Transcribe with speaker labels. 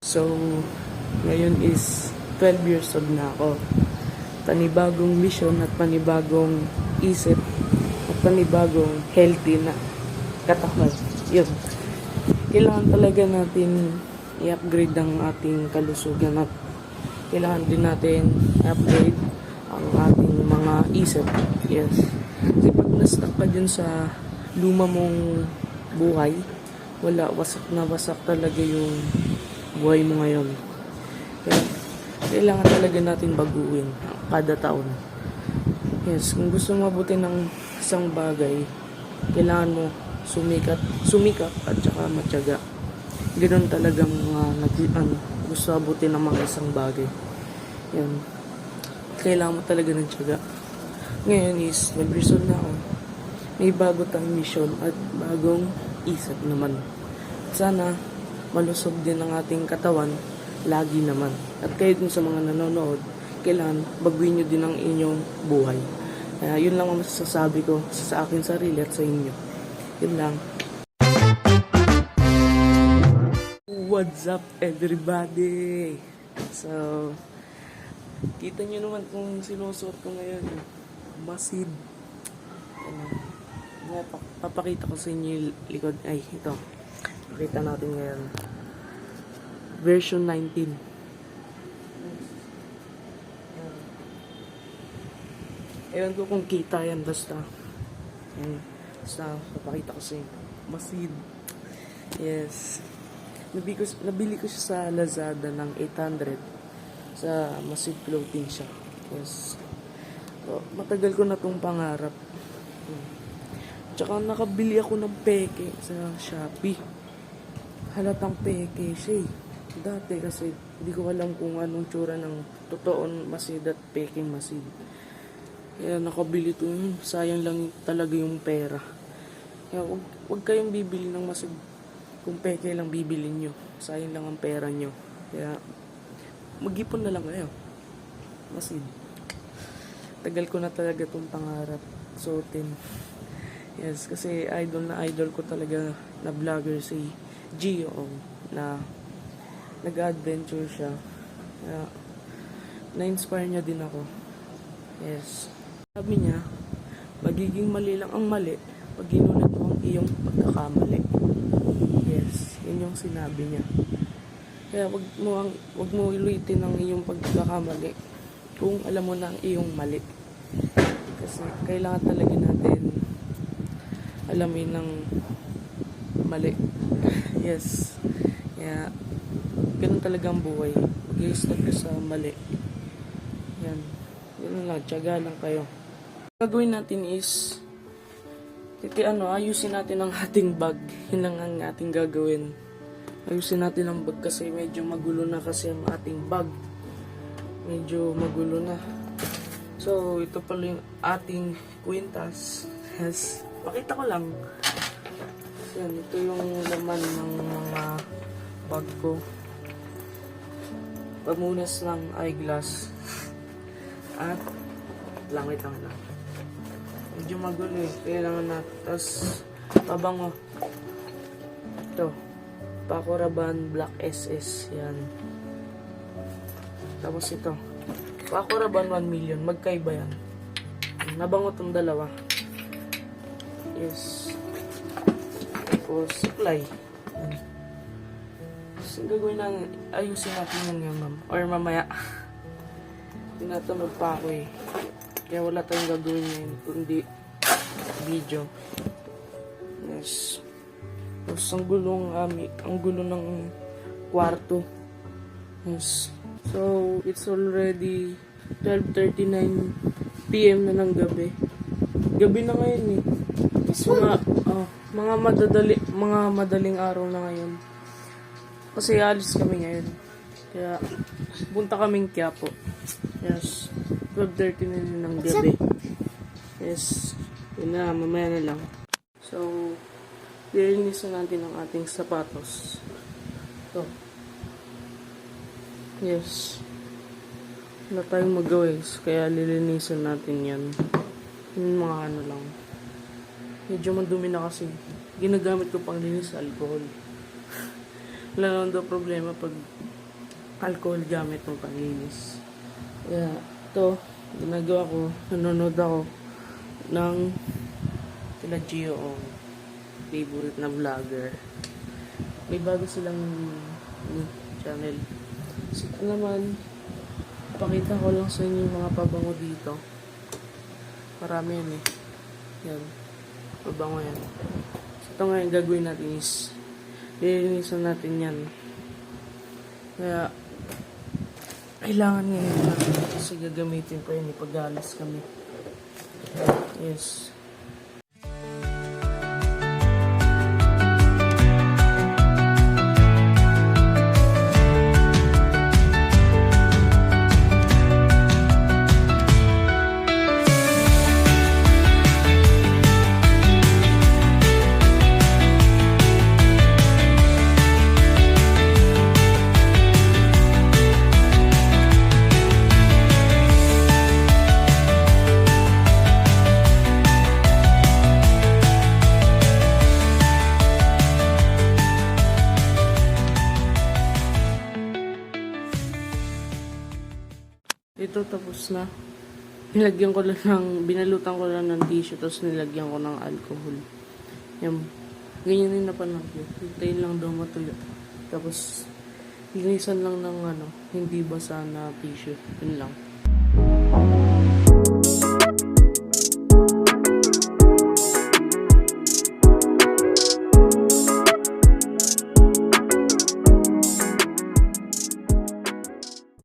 Speaker 1: So, ngayon is 12 years old na ako. Panibagong mission at panibagong isip at panibagong healthy na katawan. Yun. Kailangan talaga natin i-upgrade ang ating kalusugan at kailangan din natin i-upgrade ang ating mga isip. Yes. Kasi pag na-stuck ka dyan sa luma mong buhay, wala, wasak na wasak talaga yung buhay mo ngayon. Kaya, kailangan talaga natin baguhin kada taon. Yes, kung gusto mo mabuti ng isang bagay, kailangan mo sumikap at saka matyaga. Ganoon talagang gusto abutin ng mga isang bagay. Yan. Kailangan mo talaga ng tiyaga. Ngayon is, nag-resolve na ako. May bago tayong mission at bagong isip naman. Sana, malusog din ang ating katawan, lagi naman. At kayo dun sa mga nanonood, kailangan baguhin nyo din ang inyong buhay. Kaya yun lang ang masasabi ko sa akin sarili at sa inyo. Yun lang. What's up everybody? So, kita nyo naman kung sinusuot ko ngayon. Masid. Papakita ko sa inyo yung likod. Ay, ito. Pakita natin ngayon. Version 19. Ewan ko kung kita yan. Basta. Basta, papakita ko sa inyo. Masid. Yes. Nabili ko siya sa Lazada ng 800 sa Masid Clothing Shop. Yes. So, matagal ko na itong pangarap. Tsaka nakabili ako ng peke sa Shopee. Halatang peke siya eh. Dati kasi hindi ko alam kung anong tsura ng totoong Masid at peking Masid. Kaya nakabili ito. Sayang lang talaga yung pera. Kaya wag kayong bibili ng Masid kung peke lang bibilin nyo. Sayang lang ang pera nyo. Kaya mag-ipon na lang kayo. Masid. Tagal ko na talaga itong pangarap suotin. Yes, kasi idol ko talaga na vlogger si Gio na nag-adventure siya. Kaya na-inspire niya din ako. Yes. Sabi niya, magiging mali lang ang mali pag ginulat mo ang iyong pagkakamali. Yes, yun yung sinabi niya. Kaya wag mo ulitin ang iyong pagkakamali kung alam mo na ang iyong mali. Kasi kailangan talaga natin alamin ng mali. Yes. Kaya ganun talaga ang buhay. Mag-i-start ka sa mali. Yan. Ganun lang. Tiyaga lang kayo. Gagawin natin is ayusin natin ang ating bag. Yun lang ang ating gagawin. Ayusin natin ang bag kasi medyo magulo na kasi ang ating bag. Medyo magulo na. So, ito pala yung ating kwintas. Yes. Pakita ko lang. Yan, ito yung laman ng mga bag ko. Pamunas ng eyeglass. At langit lang. Medyo magulo eh. Kailangan na. Tapos, pabango. Ito. Paco Rabanne Black SS. Yan. Tapos ito. Paco Rabanne 1 million. Magkaiba yan. Nabango itong dalawa. Yes. Tapos, supply. So, gagawin na, ayusin natin yan nga, ma'am. Or mamaya. Tinatamad pa ako eh. Kaya wala tayong gagawin ngayon, kundi video. Yes. Tapos, ang gulo ng kwarto. Yes. So, it's already 12:39 PM na ng gabi. Gabi na ngayon eh. So, mga madaling araw na ngayon. Kasi alis kami ngayon. Kaya, punta kaming Quiapo. Yes. 12:30 na din ng gabi. Yes. Yun na, mamaya na lang. So, lilinisan natin ang ating sapatos. Ito. Yes. Wala tayong magawa kaya lilinisan natin yan. Yung mga lang. Medyo madumi na kasi. Ginagamit ko pang linis sa alcohol. Wala naman daw problema pag alcohol gamit ng panlinis. Kaya ito, ginagawa ko, nanonood ako ng kila Gio, favorite na vlogger. May bago silang channel. So ito naman, pakita ko lang sa inyo yung mga pabango dito. Marami yan eh. Yan. Pabango yan. So ito nga yung gagawin natin is lilinisan natin yan. Kaya kailangan ngayon natin kasi gagamitin ko yan ipag-alis kami. Yes. Ito tapos na. Nilagyan ko lang binalutan ko lang ng tissue tapos nilagyan ko ng alcohol. Yan. Ganyan na panagyo. Hintayin lang daw matuyo. Tapos, linisan lang ng hindi basa na tissue. Yun lang.